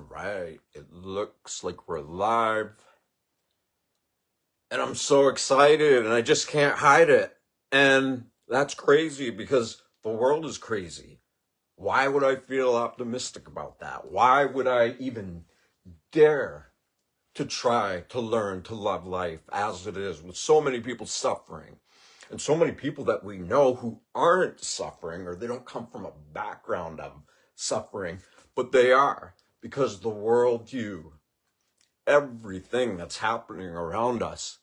All right, it looks like we're live, and I'm so excited, and I just can't hide it. And that's crazy because the world is crazy. Why would I feel optimistic about that? Why would I even dare to try to learn to love life as it is with so many people suffering and so many people that we know who aren't suffering, or they don't come from a background of suffering, but they are, because the worldview, everything that's happening around us,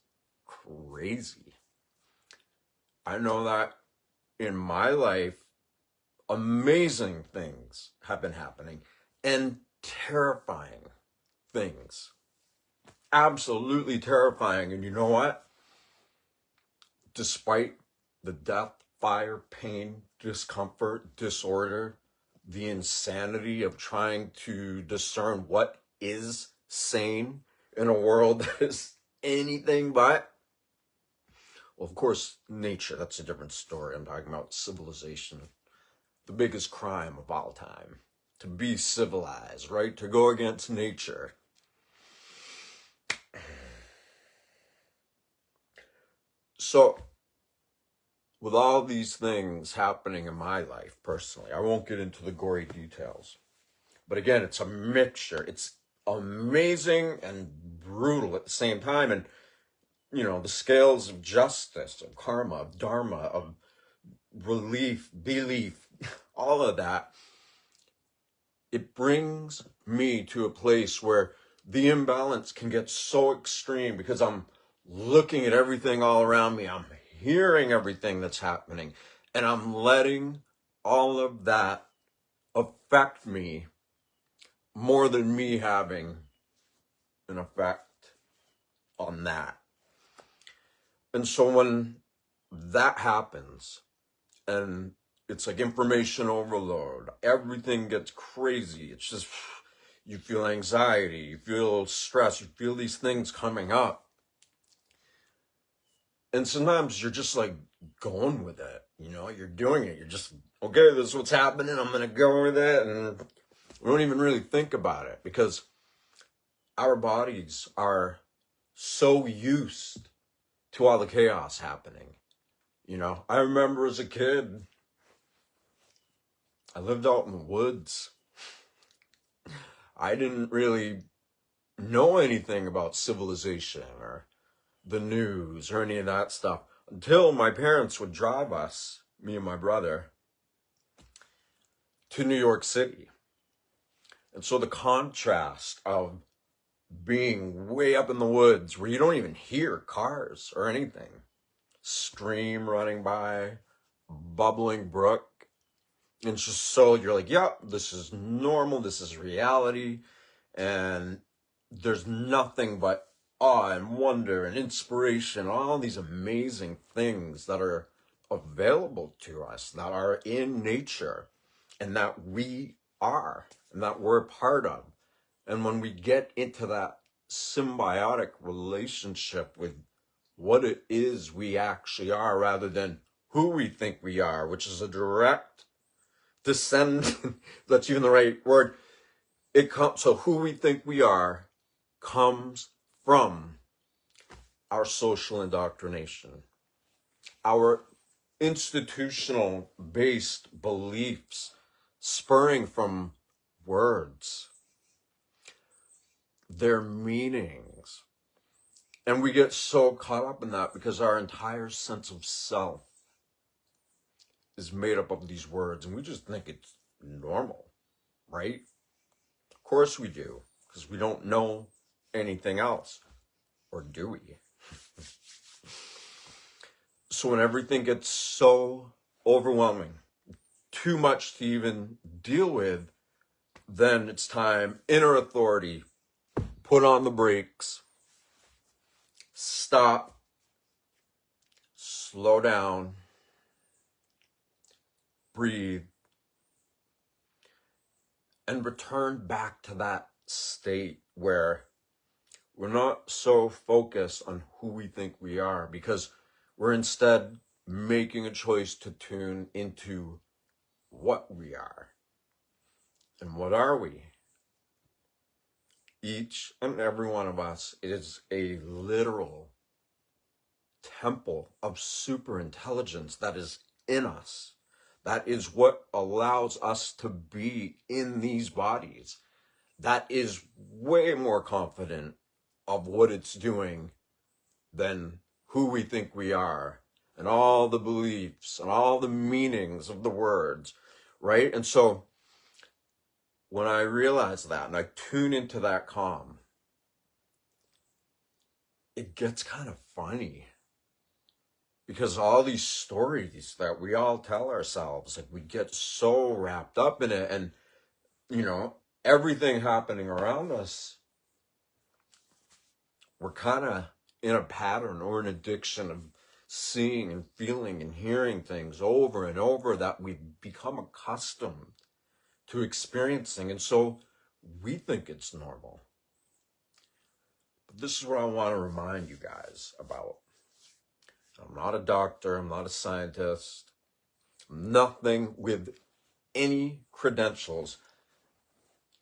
crazy. I know that in my life, amazing things have been happening and terrifying things. Absolutely terrifying. And you know what? Despite the death, fire, pain, discomfort, disorder, the insanity of trying to discern what is sane in a world that is anything but, well, of course, nature, that's a different story. I'm talking about civilization, the biggest crime of all time. To be civilized, right? To go against nature. So, with all these things happening in my life personally, I won't get into the gory details. But again, it's a mixture. It's amazing and brutal at the same time. And, you know, the scales of justice, of karma, of dharma, of relief, belief, all of that, it brings me to a place where the imbalance can get so extreme because I'm looking at everything all around me. I'm hearing everything that's happening, and I'm letting all of that affect me more than me having an effect on that. And so when that happens, and it's like information overload, everything gets crazy. It's just, you feel anxiety, you feel stress, you feel these things coming up. And sometimes you're just like going with it, you know, you're doing it. You're just, okay, this is what's happening. I'm going to go with it. And we don't even really think about it because our bodies are so used to all the chaos happening. You know, I remember as a kid, I lived out in the woods. I didn't really know anything about civilization or the news or any of that stuff until my parents would drive us, me and my brother, to New York City. And so the contrast of being way up in the woods where you don't even hear cars or anything, stream running by, bubbling brook, and it's just so you're like, yep, this is normal, this is reality, and there's nothing but awe and wonder and inspiration, all these amazing things that are available to us, that are in nature, and that we are, and that we're a part of. And when we get into that symbiotic relationship with what it is we actually are, rather than who we think we are, which is a direct descendant, that's even the right word, so who we think we are comes from our social indoctrination, our institutional based beliefs spurring from words, their meanings. And we get so caught up in that because our entire sense of self is made up of these words, and we just think it's normal, right? Of course we do, because we don't know anything else. Or do we? So when everything gets so overwhelming, too much to even deal with, then it's time, inner authority, put on the brakes, stop, slow down, breathe, and return back to that state where we're not so focused on who we think we are, because we're instead making a choice to tune into what we are. And what are we? Each and every one of us is a literal temple of super intelligence that is in us. That is what allows us to be in these bodies. That is way more confident of what it's doing than who we think we are and all the beliefs and all the meanings of the words, right? And so when I realize that and I tune into that calm, it gets kind of funny because all these stories that we all tell ourselves, like we get so wrapped up in it, and everything happening around us, we're kind of in a pattern or an addiction of seeing and feeling and hearing things over and over that we've become accustomed to experiencing. And so we think it's normal. But this is what I want to remind you guys about. I'm not a doctor. I'm not a scientist. Nothing with any credentials.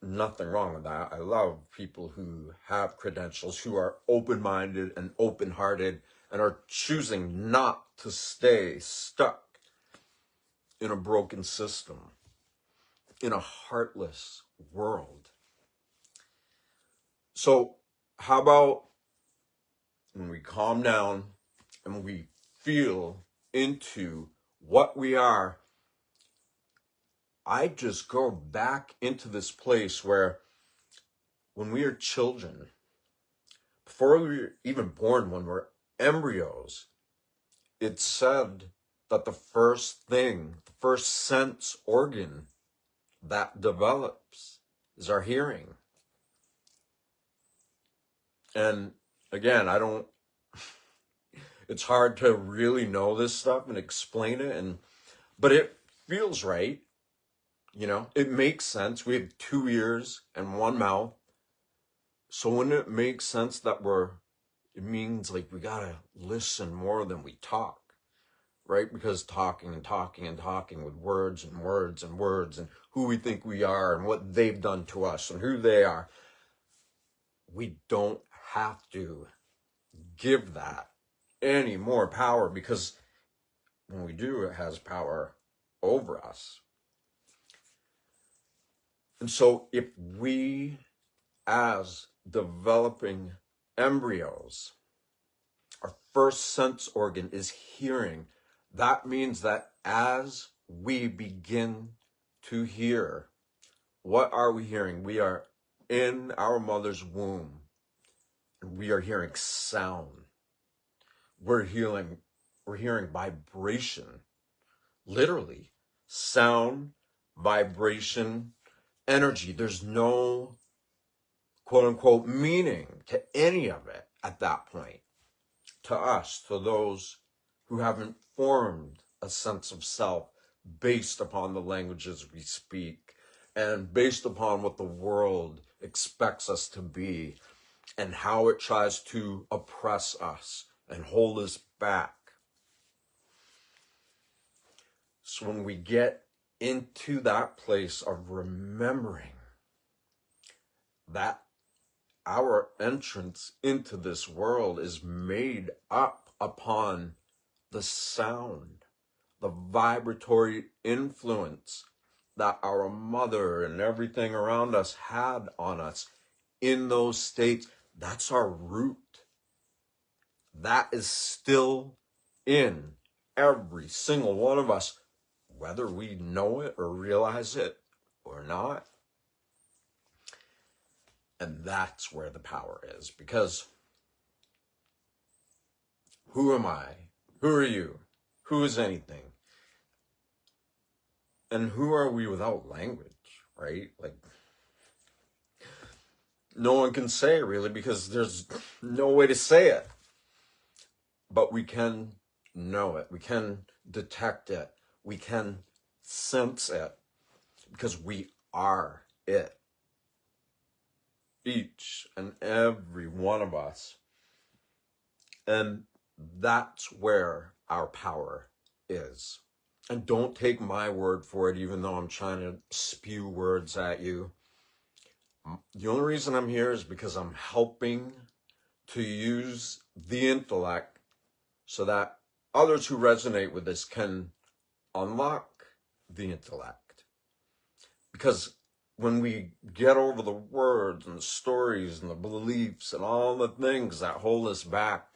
Nothing wrong with that. I love people who have credentials, who are open-minded and open-hearted and are choosing not to stay stuck in a broken system, in a heartless world. So how about when we calm down and we feel into what we are, I just go back into this place where when we are children, before we were even born, when we're embryos, it's said that the first sense organ that develops is our hearing. And again, it's hard to really know this stuff and explain it, but it feels right. It makes sense. We have 2 ears and 1 mouth. So when it makes sense that it means like we gotta listen more than we talk, right? Because talking and talking and talking with words and words and words and who we think we are and what they've done to us and who they are, we don't have to give that any more power, because when we do, it has power over us. And so if we, as developing embryos, our first sense organ is hearing, that means that as we begin to hear, what are we hearing? We are in our mother's womb, and we are hearing sound. We're hearing vibration, literally sound, vibration, energy. There's no quote unquote meaning to any of it at that point. To us, to those who haven't formed a sense of self based upon the languages we speak and based upon what the world expects us to be and how it tries to oppress us and hold us back. So when we get into that place of remembering that our entrance into this world is made up upon the sound, the vibratory influence that our mother and everything around us had on us in those states, that's our root. That is still in every single one of us, whether we know it or realize it or not. And that's where the power is, because who am I? Who are you? Who is anything? And who are we without language, right? Like, no one can say it really, because there's no way to say it. But we can know it. We can detect it. We can sense it, because we are it. Each and every one of us. And that's where our power is. And don't take my word for it, even though I'm trying to spew words at you. The only reason I'm here is because I'm helping to use the intellect so that others who resonate with this can unlock the intellect. Because when we get over the words and the stories and the beliefs and all the things that hold us back,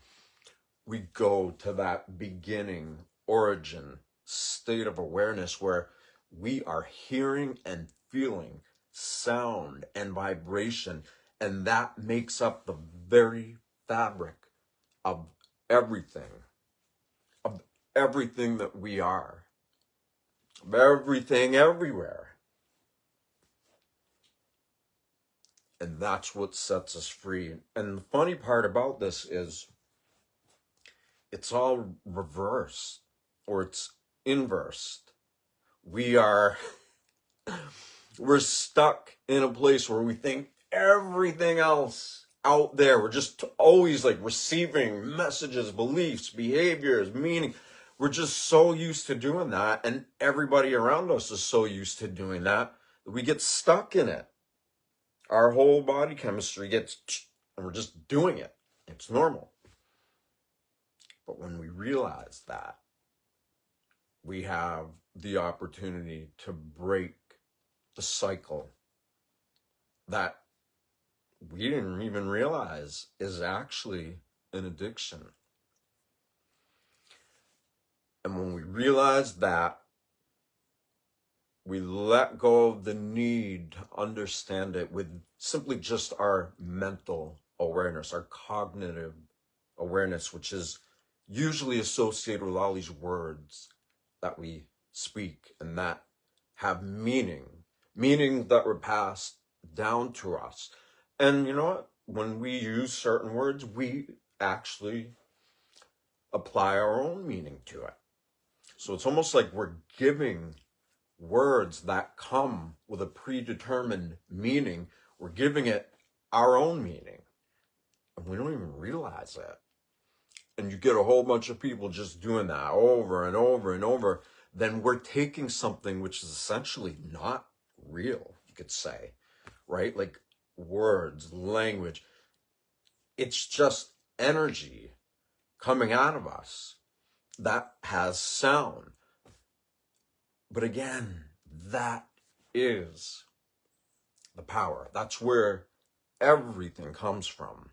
we go to that beginning, origin, state of awareness where we are hearing and feeling sound and vibration, and that makes up the very fabric of everything, of everything that we are, of everything everywhere. And that's what sets us free. And the funny part about this is it's all reversed, or it's inversed. We're stuck in a place where we think everything else out there, we're just always like receiving messages, beliefs, behaviors, meaning. We're just so used to doing that, and everybody around us is so used to doing that we get stuck in it. Our whole body chemistry gets, and we're just doing it. It's normal. But when we realize that, we have the opportunity to break the cycle that we didn't even realize is actually an addiction. And when we realize that, we let go of the need to understand it with simply just our mental awareness, our cognitive awareness, which is usually associated with all these words that we speak and that have meaning that were passed down to us. And you know what? When we use certain words, we actually apply our own meaning to it. So it's almost like we're giving words that come with a predetermined meaning, we're giving it our own meaning. And we don't even realize it. And you get a whole bunch of people just doing that over and over and over. Then we're taking something which is essentially not real, you could say, right? Like words, language. It's just energy coming out of us that has sound. But again, that is the power. That's where everything comes from.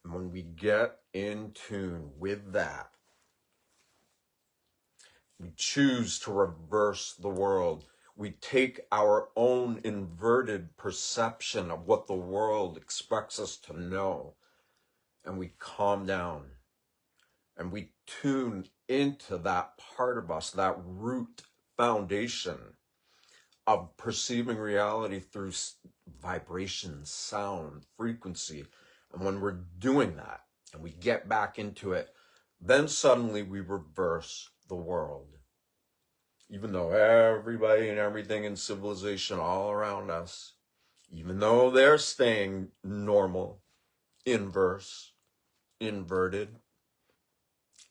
And when we get in tune with that, we choose to reverse the world. We take our own inverted perception of what the world expects us to know, and we calm down. And we tune into that part of us, that root foundation of perceiving reality through vibration, sound, frequency. And when we're doing that and we get back into it, then suddenly we reverse the world. Even though everybody and everything in civilization all around us, even though they're staying normal, inverse, inverted,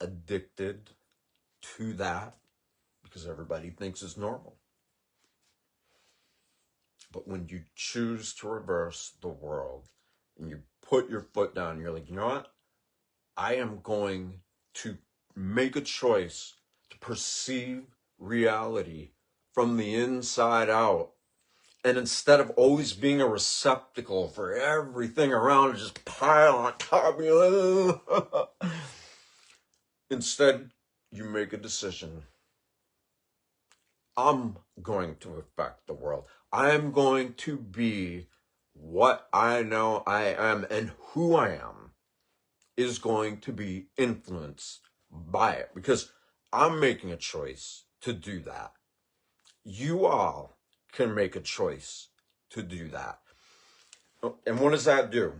addicted to that because everybody thinks it's normal. But when you choose to reverse the world and you put your foot down, you're like, you know what? I am going to make a choice to perceive reality from the inside out. And instead of always being a receptacle for everything around, just pile on top of you. Instead, you make a decision. I'm going to affect the world. I'm going to be what I know I am, and who I am is going to be influenced by it because I'm making a choice to do that. You all can make a choice to do that. And what does that do?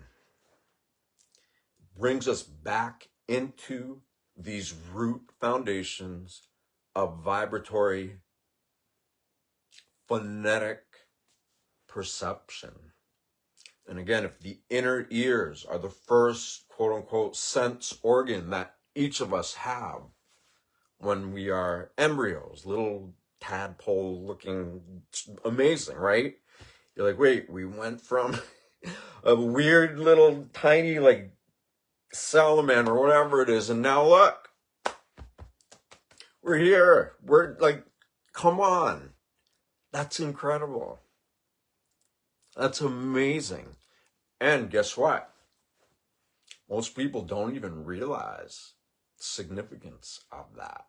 It brings us back into these root foundations of vibratory, phonetic perception. And again, if the inner ears are the first quote unquote sense organ that each of us have when we are embryos, little tadpole looking, amazing, right? You're like, wait, we went from a weird little tiny like salamander or whatever it is, and now look, we're here. We're like, come on. That's incredible. That's amazing. And guess what? Most people don't even realize the significance of that.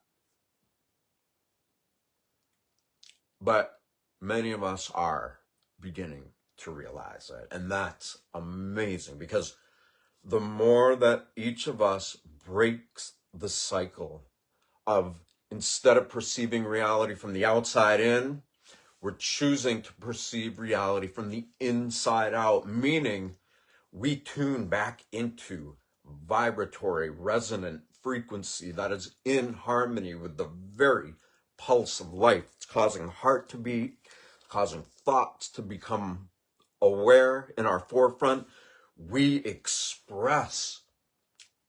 But many of us are beginning to realize it. And that's amazing, because the more that each of us breaks the cycle of, instead of perceiving reality from the outside in, we're choosing to perceive reality from the inside out, meaning we tune back into vibratory, resonant frequency that is in harmony with the very pulse of life. It's causing heart to beat, causing thoughts to become aware in our forefront. We express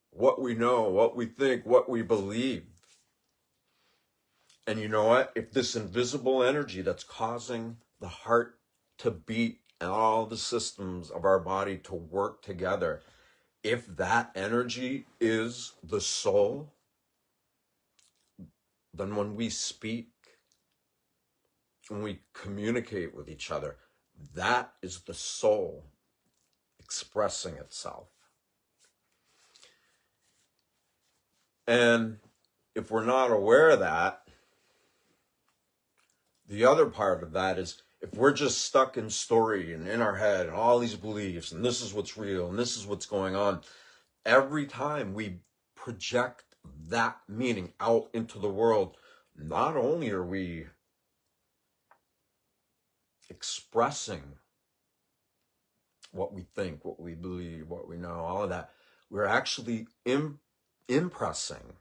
what we know, what we think, what we believe. And you know what? If this invisible energy that's causing the heart to beat and all the systems of our body to work together, if that energy is the soul, then when we speak, when we communicate with each other, that is the soul expressing itself. And if we're not aware of that, the other part of that is, if we're just stuck in story and in our head and all these beliefs, and this is what's real and this is what's going on, every time we project that meaning out into the world, not only are we expressing what we think, what we believe, what we know, all of that, we're actually impressing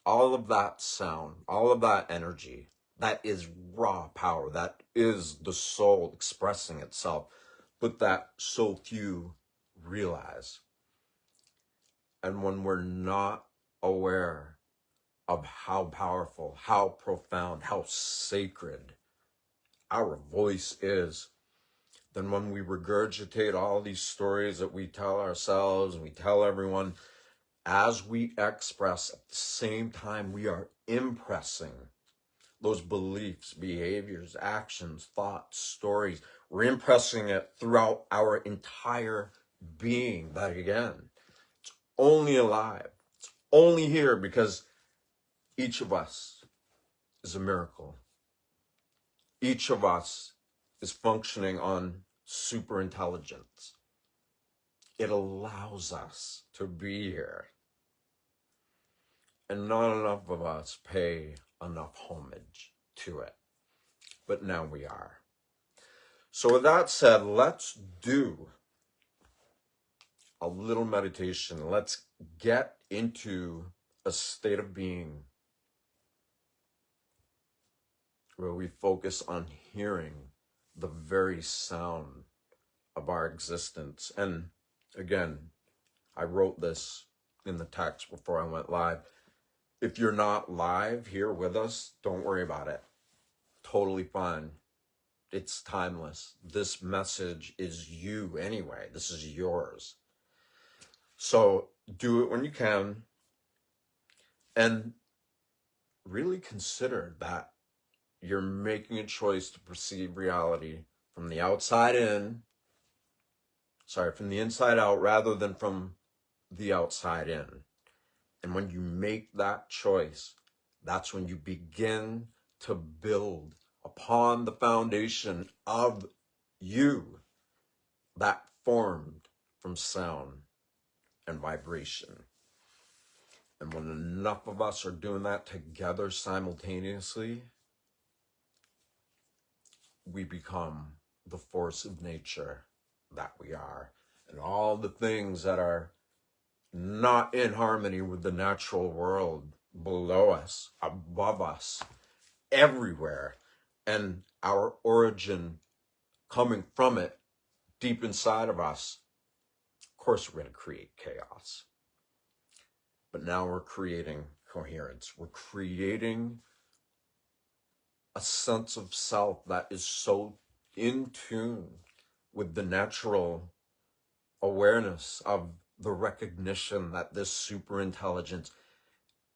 all of that sound, all of that energy. That is raw power. That is the soul expressing itself, but that so few realize. And when we're not aware of how powerful, how profound, how sacred our voice is, then when we regurgitate all these stories that we tell ourselves and we tell everyone, as we express, at the same time we are impressing those beliefs, behaviors, actions, thoughts, stories. We're impressing it throughout our entire being. That again, it's only alive. It's only here because each of us is a miracle. Each of us is functioning on super intelligence. It allows us to be here. And not enough of us pay enough homage to it. But now we are. So with that said, let's do a little meditation. Let's get into a state of being where we focus on hearing the very sound of our existence. And again, I wrote this in the text before I went live. If you're not live here with us, don't worry about it. Totally fine. It's timeless. This message is you anyway. This is yours. So do it when you can, and really consider that you're making a choice to perceive reality from the outside in, from the inside out rather than from the outside in. And when you make that choice, that's when you begin to build upon the foundation of you that formed from sound and vibration. And when enough of us are doing that together simultaneously, we become the force of nature that we are. And all the things that are not in harmony with the natural world below us, above us, everywhere, and our origin coming from it deep inside of us, of course we're going to create chaos. But now we're creating coherence. We're creating a sense of self that is so in tune with the natural awareness of the recognition that this super intelligence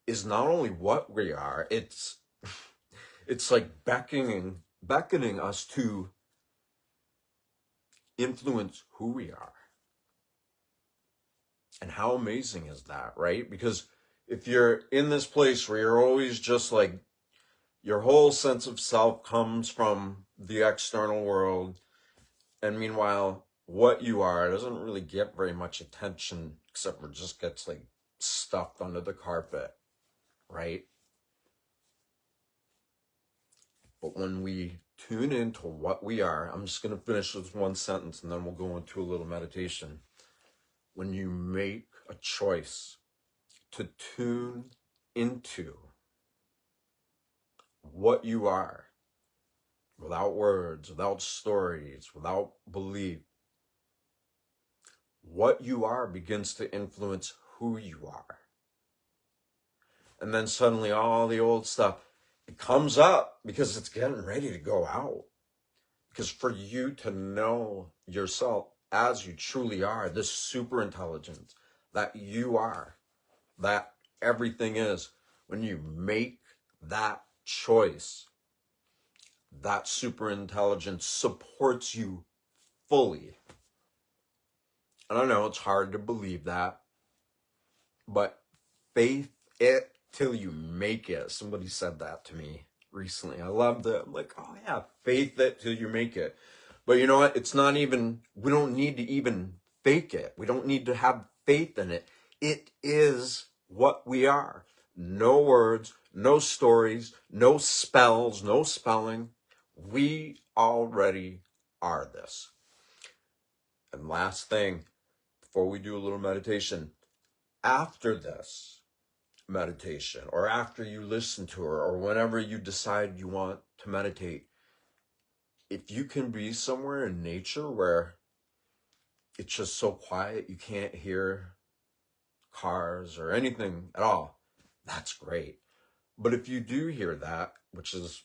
is not only what we are, it's like beckoning us to influence who we are. And how amazing is that, right? Because if you're in this place where you're always just like, your whole sense of self comes from the external world, and meanwhile, what you are doesn't really get very much attention, except for it just gets like stuffed under the carpet, right? But when we tune into what we are, I'm just going to finish with one sentence and then we'll go into a little meditation. When you make a choice to tune into what you are, without words, without stories, without belief, what you are begins to influence who you are. And then suddenly all the old stuff, it comes up because it's getting ready to go out. Because for you to know yourself as you truly are, this super intelligence that you are, that everything is, when you make that choice, that super intelligence supports you fully. And I know it's hard to believe that, but faith it till you make it. Somebody said that to me recently. I loved it. I'm like, oh yeah, faith it till you make it. But you know what? It's not even, we don't need to even fake it. We don't need to have faith in it. It is what we are. No words, no stories, no spells, no spelling. We already are this. And last thing, before we do a little meditation, after this meditation, or after you listen to her, or whenever you decide you want to meditate, if you can be somewhere in nature where it's just so quiet you can't hear cars or anything at all, that's great. But if you do hear that, which is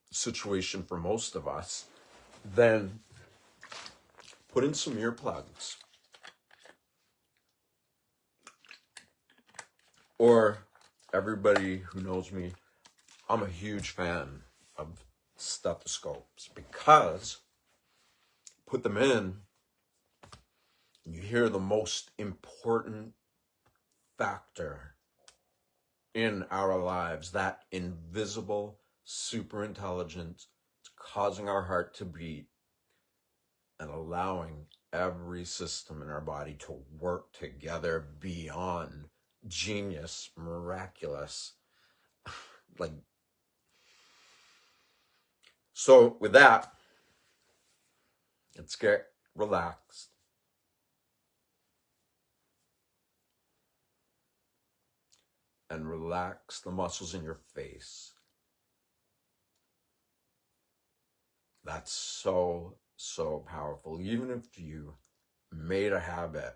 the situation for most of us, then put in some earplugs. Or everybody who knows me, I'm a huge fan of stethoscopes because put them in and you hear the most important factor in our lives, that invisible super intelligence causing our heart to beat and allowing every system in our body to work together beyond genius, miraculous. Like, so with that, let's get relaxed. And relax the muscles in your face. That's so, so powerful. Even if you made a habit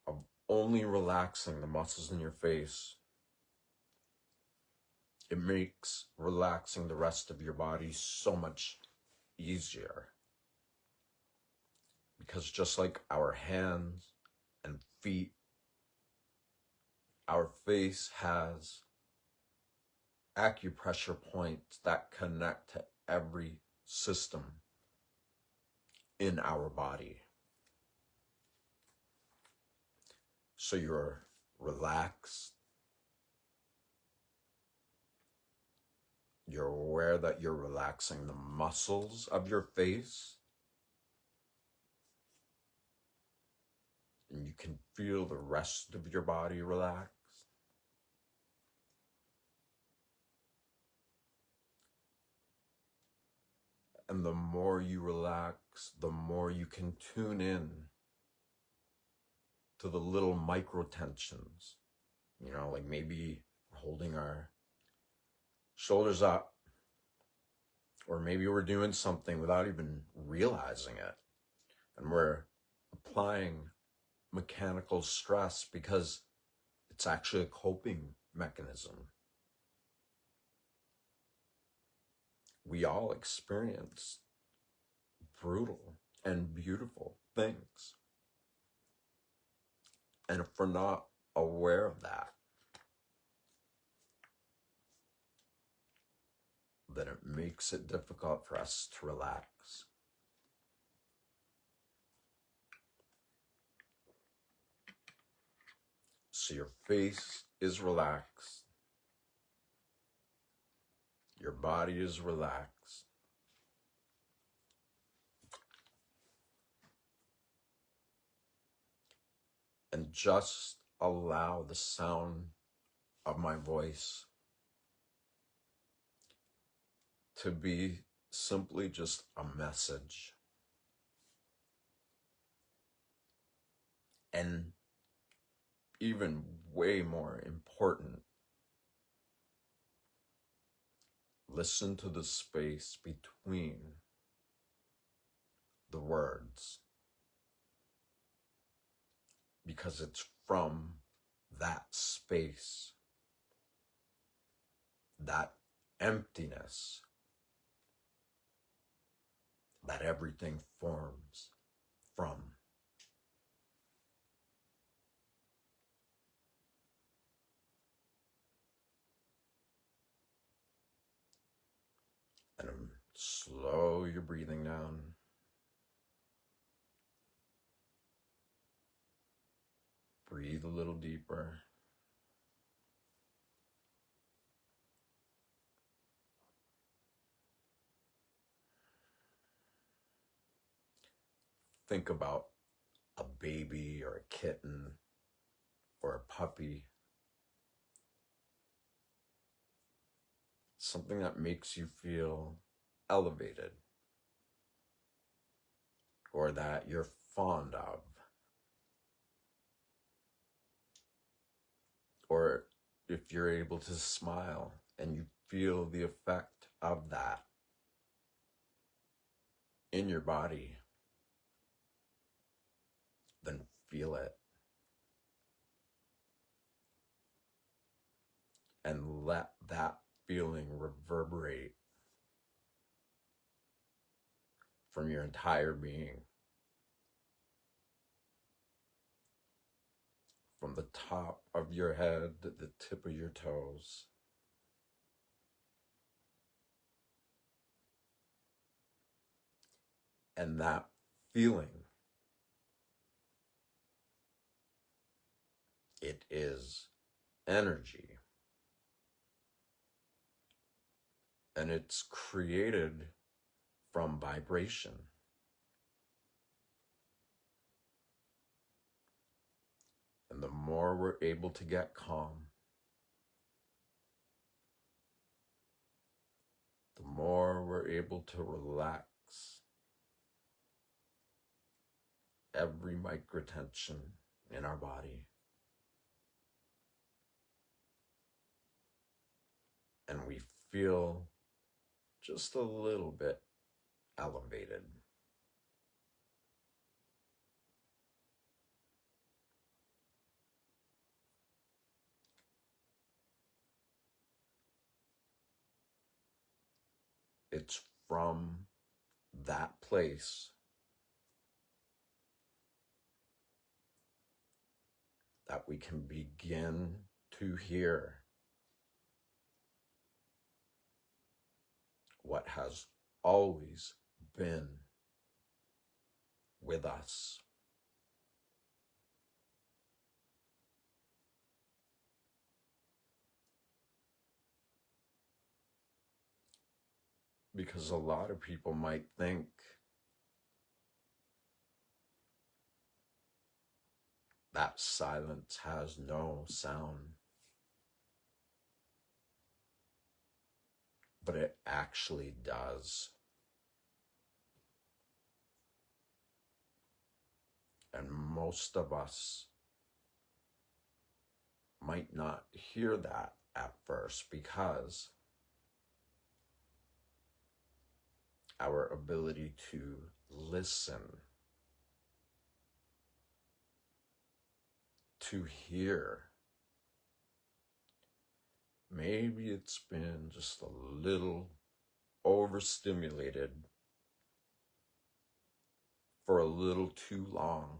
of only relaxing the muscles in your face, it makes relaxing the rest of your body so much easier. Because just like our hands and feet, our face has acupressure points that connect to every system in our body. So you're relaxed. You're aware that you're relaxing the muscles of your face. And you can feel the rest of your body relax. And the more you relax, the more you can tune in to the little micro tensions. You know, like maybe holding our shoulders up, or maybe we're doing something without even realizing it. And we're applying mechanical stress because it's actually a coping mechanism. We all experience brutal and beautiful things. And if we're not aware of that, then it makes it difficult for us to relax. So your face is relaxed. Your body is relaxed. And just allow the sound of my voice to be simply just a message. And even way more important, listen to the space between the words, because it's from that space, that emptiness, that everything forms from. And slow your breathing down. Breathe a little deeper. Think about a baby or a kitten or a puppy. Something that makes you feel elevated or that you're fond of. Or if you're able to smile and you feel the effect of that in your body, then feel it. And let that feeling reverberate from your entire being. From the top of your head to the tip of your toes. And that feeling, it is energy. And it's created from vibration. And the more we're able to get calm, the more we're able to relax every microtension in our body. And we feel just a little bit elevated. It's from that place that we can begin to hear what has always been with us. Because a lot of people might think that silence has no sound. But it actually does. And most of us might not hear that at first because our ability to listen, to hear, maybe it's been just a little overstimulated for a little too long,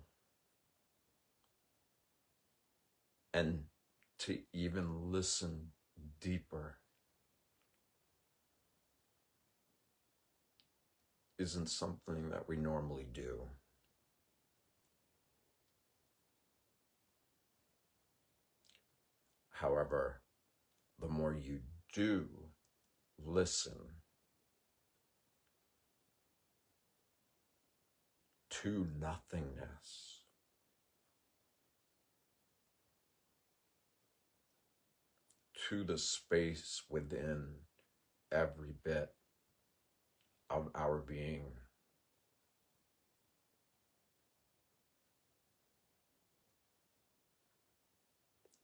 and to even listen deeper isn't something that we normally do. However, the more you do listen to nothingness, to the space within every bit of our being,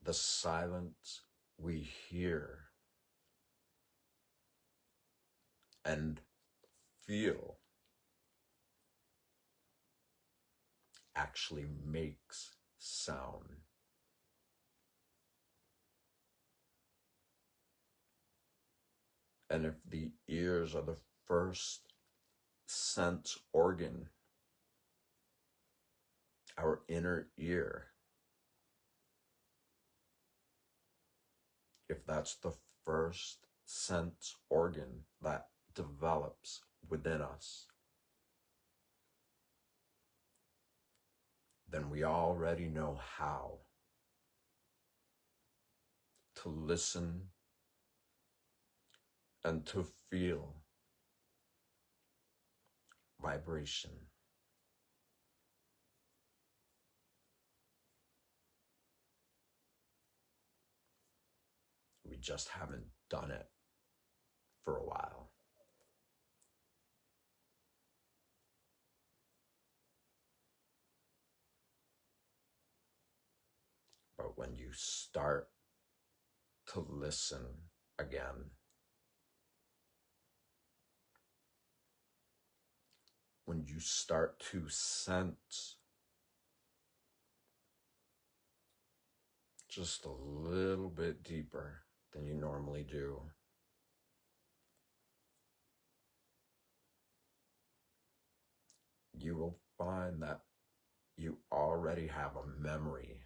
the silence we hear and feel actually makes sound. And if the ears are the first sense organ, our inner ear, if that's the first sense organ that develops within us, then we already know how to listen and to feel vibration. We just haven't done it for a while. But when you start to listen again, when you start to sense just a little bit deeper than you normally do, you will find that you already have a memory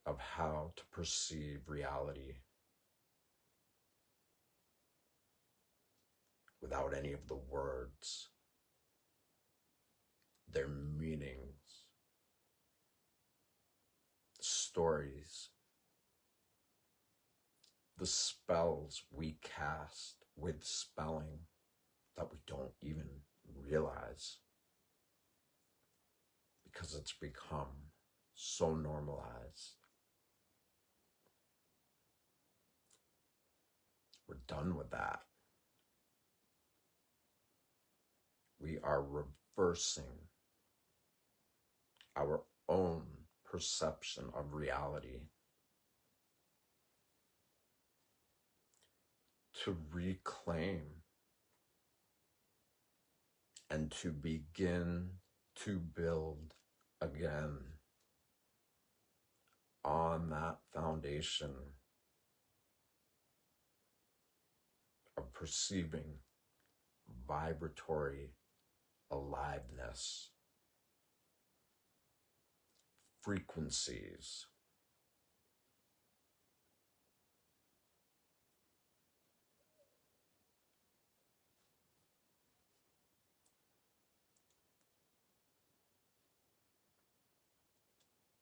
of how to perceive reality without any of the words, their meanings, stories, the spells we cast with spelling that we don't even realize because it's become so normalized. We're done with that. We are reversing our own perception of reality to reclaim and to begin to build again on that foundation of perceiving vibratory aliveness, frequencies,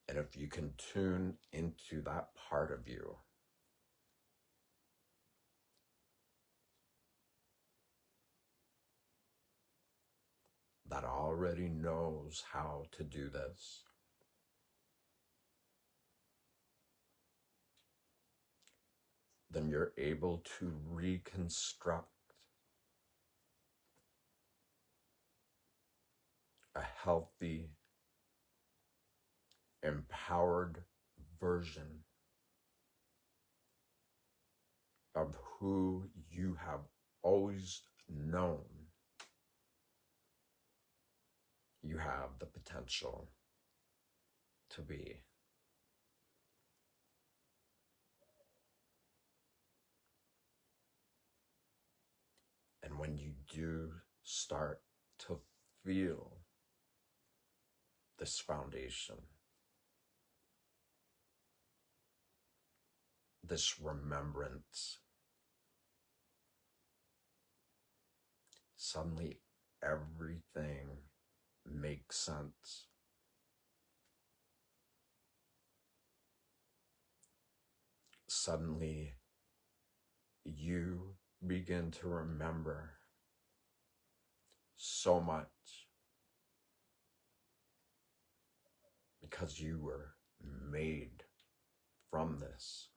and if you can tune into that part of you, that already knows how to do this, then you're able to reconstruct a healthy, empowered version of who you have always known you have the potential to be. And when you do start to feel this foundation, this remembrance. Suddenly everything makes sense. Suddenly you begin to remember so much because you were made from this.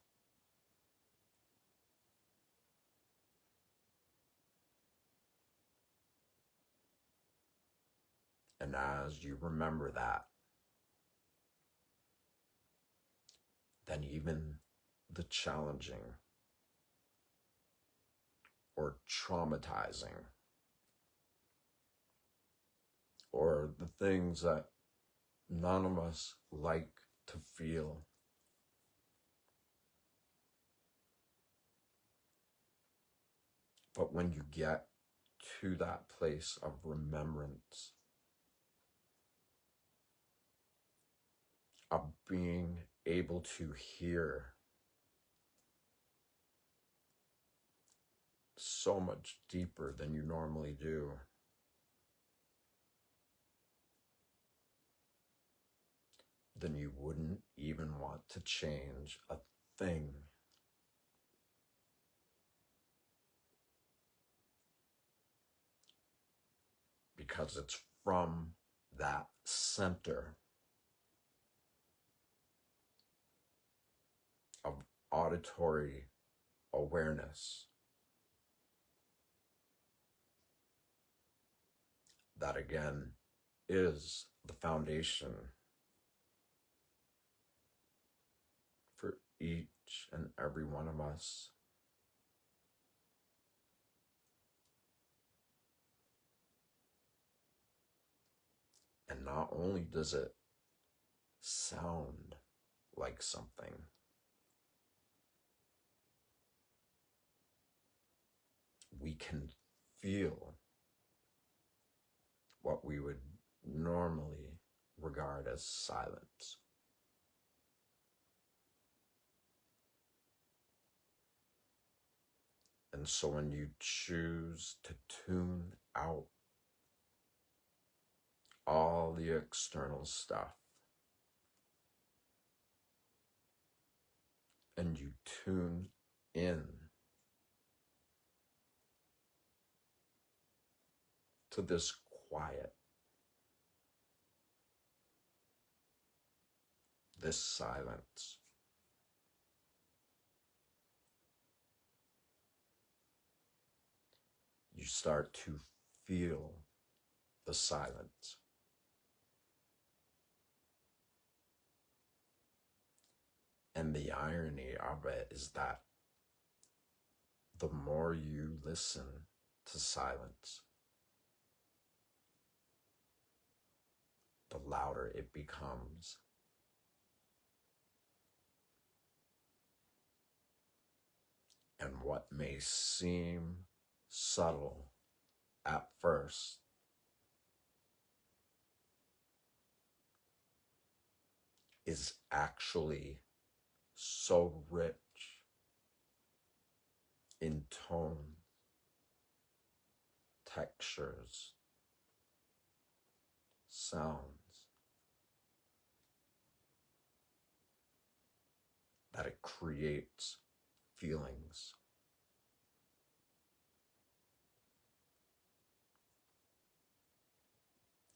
And as you remember that, then even the challenging or traumatizing or the things that none of us like to feel, but when you get to that place of remembrance, of being able to hear so much deeper than you normally do, then you wouldn't even want to change a thing. Because it's from that center of auditory awareness that again is the foundation for each and every one of us. And not only does it sound like something, we can feel what we would normally regard as silence. And so when you choose to tune out all the external stuff and you tune in to this quiet, this silence, you start to feel the silence. And the irony of it is that the more you listen to silence, the louder it becomes. And what may seem subtle at first is actually so rich in tone, textures, sounds, that it creates feelings.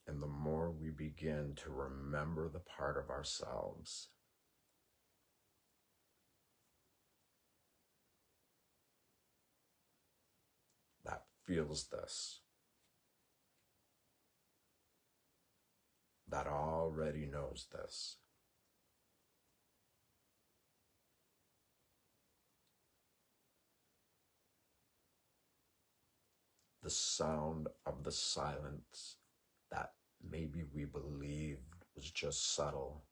And the more we begin to remember the part of ourselves that feels this, that already knows this, the sound of the silence that maybe we believed was just subtle,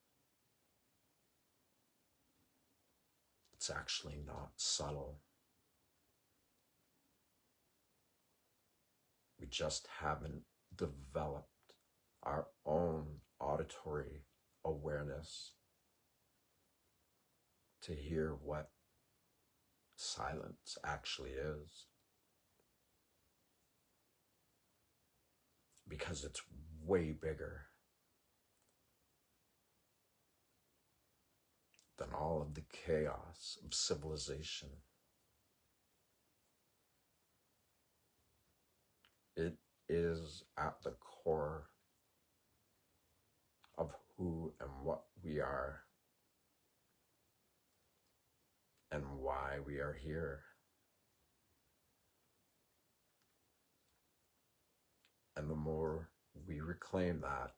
it's actually not subtle. We just haven't developed our own auditory awareness to hear what silence actually is. Because it's way bigger than all of the chaos of civilization. It is at the core of who and what we are and why we are here. And the more we reclaim that,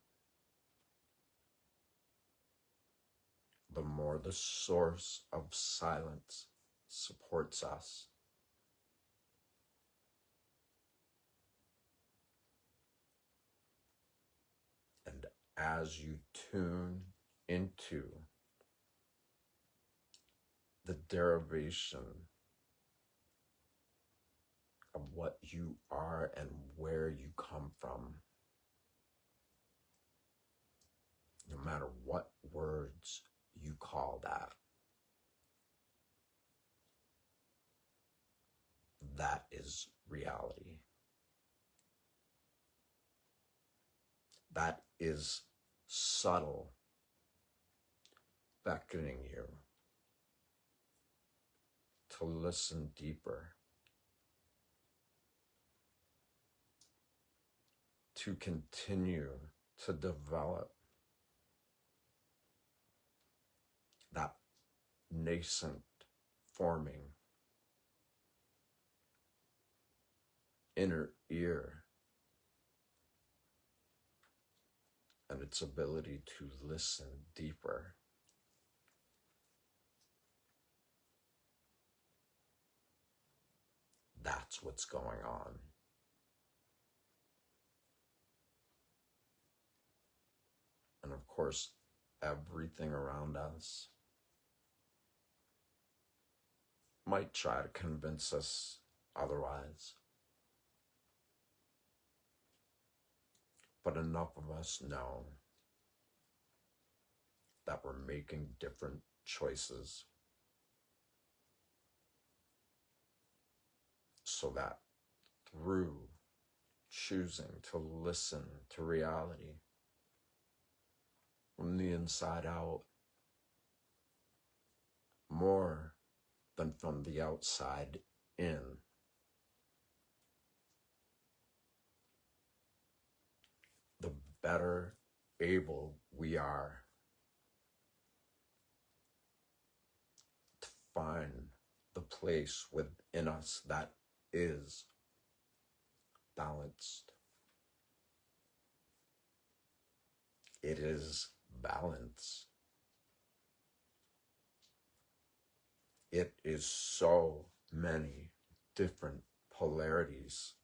the more the source of silence supports us. And as you tune into the derivation of what you are and where you come from, no matter what words you call that, that is reality. That is subtle, beckoning you to listen deeper, to continue to develop that nascent forming inner ear and its ability to listen deeper. That's what's going on. And of course, everything around us might try to convince us otherwise. But enough of us know that we're making different choices so that through choosing to listen to reality from the inside out, more than from the outside in, the better able we are to find the place within us that is balanced. It is balance. It is so many different polarities.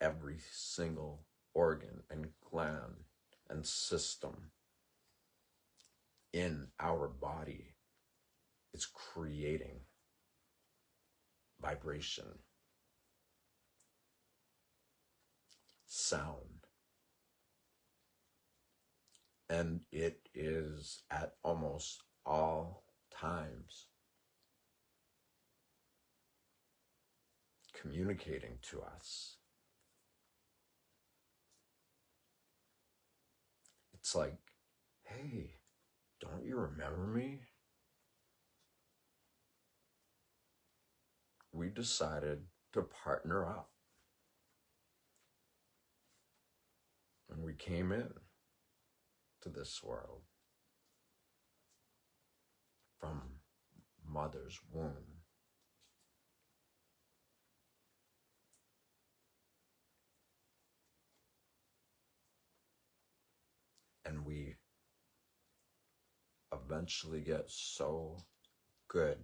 Every single organ and gland and system in our body is creating vibration, sound, and it is at almost all times communicating to us. It's like, hey, don't you remember me? We decided to partner up. And we came in to this world from mother's womb. And we eventually get so good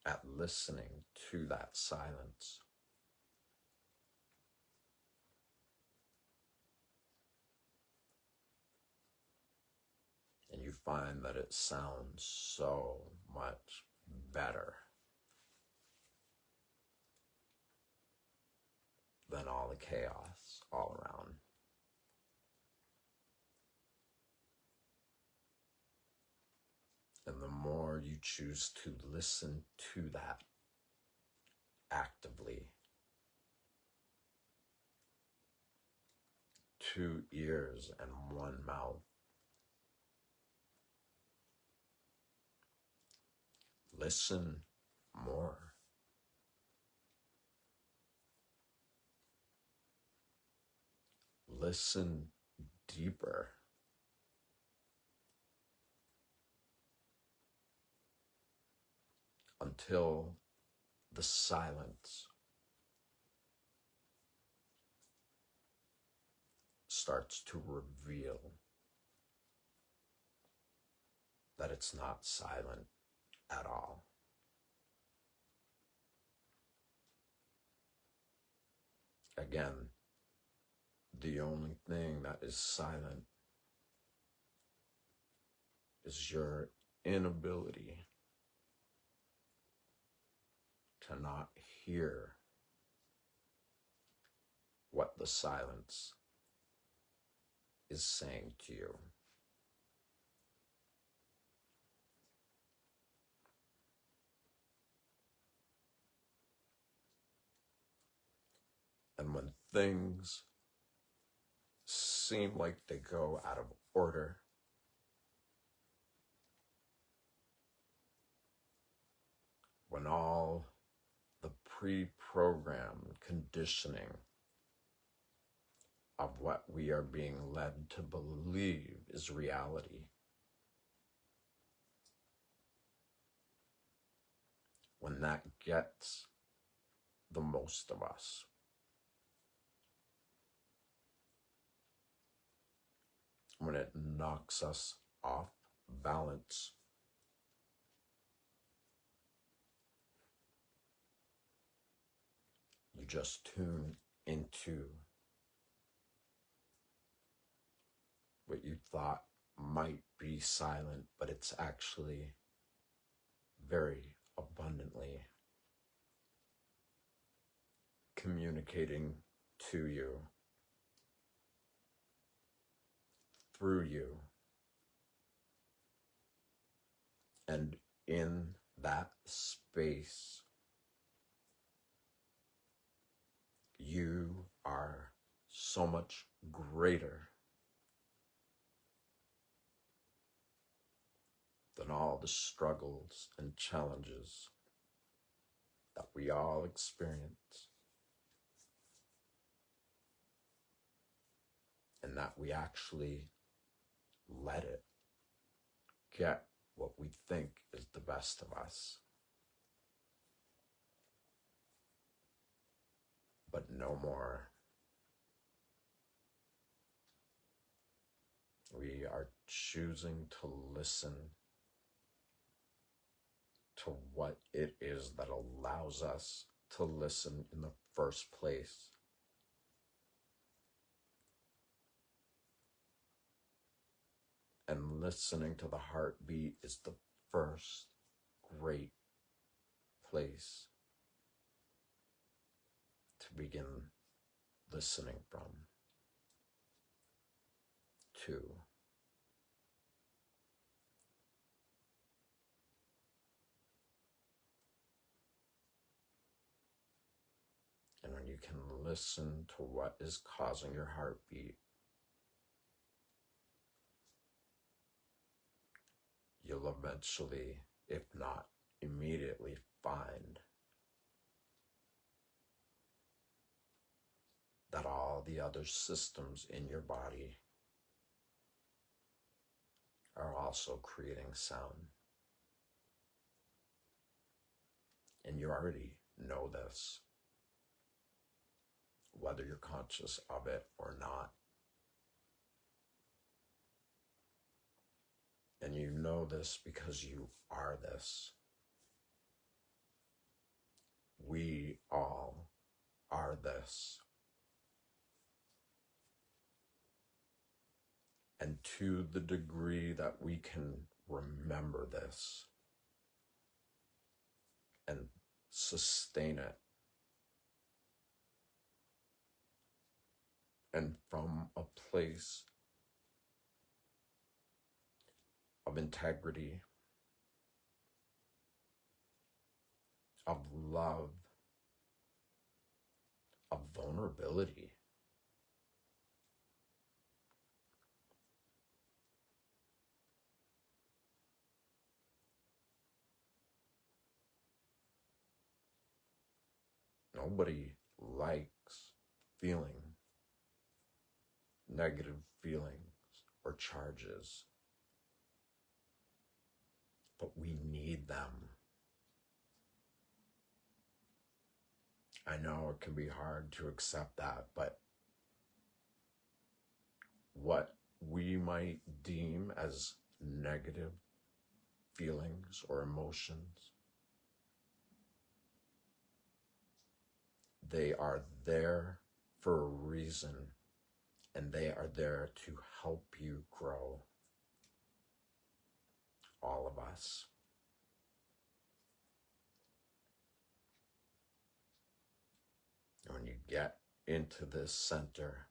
at listening to that silence. And you find that it sounds so much better than all the chaos all around. And the more you choose to listen to that actively, 2 ears and 1 mouth, listen more. Listen deeper. Until the silence starts to reveal that it's not silent at all. Again, the only thing that is silent is your inability to not hear what the silence is saying to you. And when things seem like they go out of order, when all the pre-programmed conditioning of what we are being led to believe is reality, when that gets the most of us, when it knocks us off balance, you just tune into what you thought might be silent, but it's actually very abundantly communicating to you, through you, and in that space, you are so much greater than all the struggles and challenges that we all experience, and that we actually let it get what we think is the best of us, but no more. We are choosing to listen to what it is that allows us to listen in the first place. And listening to the heartbeat is the first great place to begin listening from. 2. And when you can listen to what is causing your heartbeat, you'll eventually, if not immediately, find that all the other systems in your body are also creating sound. And you already know this, whether you're conscious of it or not. And you know this because you are this. We all are this. And to the degree that we can remember this and sustain it, and from a place of integrity, of love, of vulnerability. Nobody likes feeling negative feelings or charges, but we need them. I know it can be hard to accept that, but what we might deem as negative feelings or emotions, they are there for a reason, and they are there to help you grow. All of us. And when you get into this center,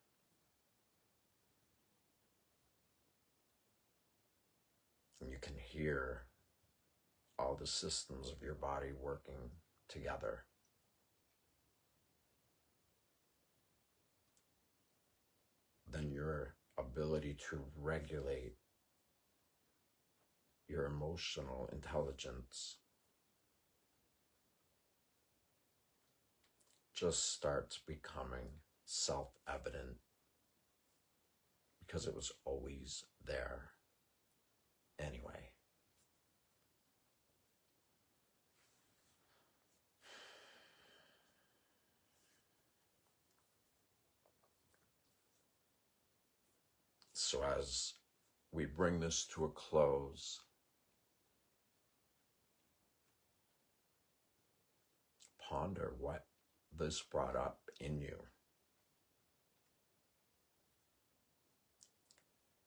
and you can hear all the systems of your body working together, then your ability to regulate your emotional intelligence just starts becoming self-evident, because it was always there anyway. So as we bring this to a close, ponder what this brought up in you.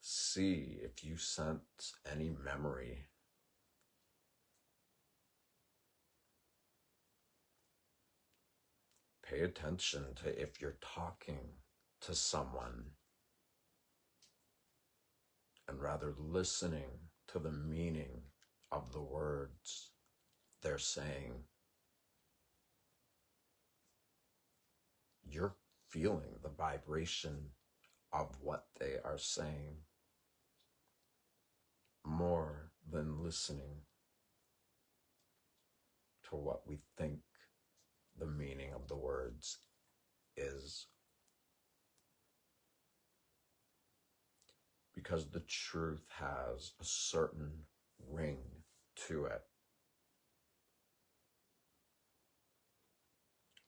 See if you sense any memory. Pay attention to if you're talking to someone, and rather listening to the meaning of the words they're saying. You're feeling the vibration of what they are saying more than listening to what we think the meaning of the words is. Because the truth has a certain ring to it.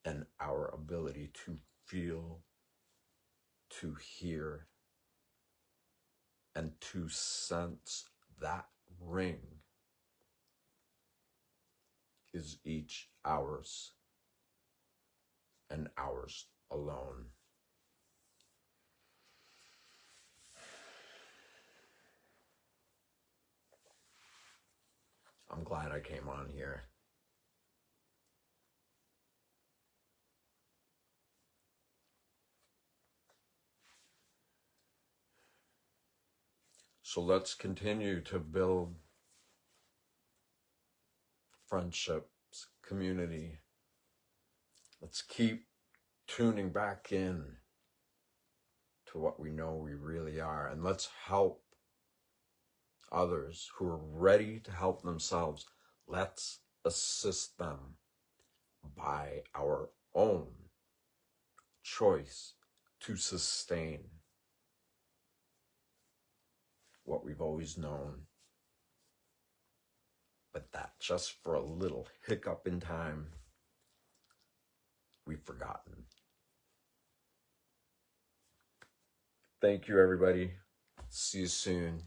And our ability to feel, to hear, and to sense that ring is each ours, and ours alone. I'm glad I came on here. So let's continue to build friendships, community. Let's keep tuning back in to what we know we really are. And let's help others who are ready to help themselves. Let's assist them by our own choice to sustain what we've always known, but that just for a little hiccup in time, we've forgotten. Thank you, everybody. See you soon.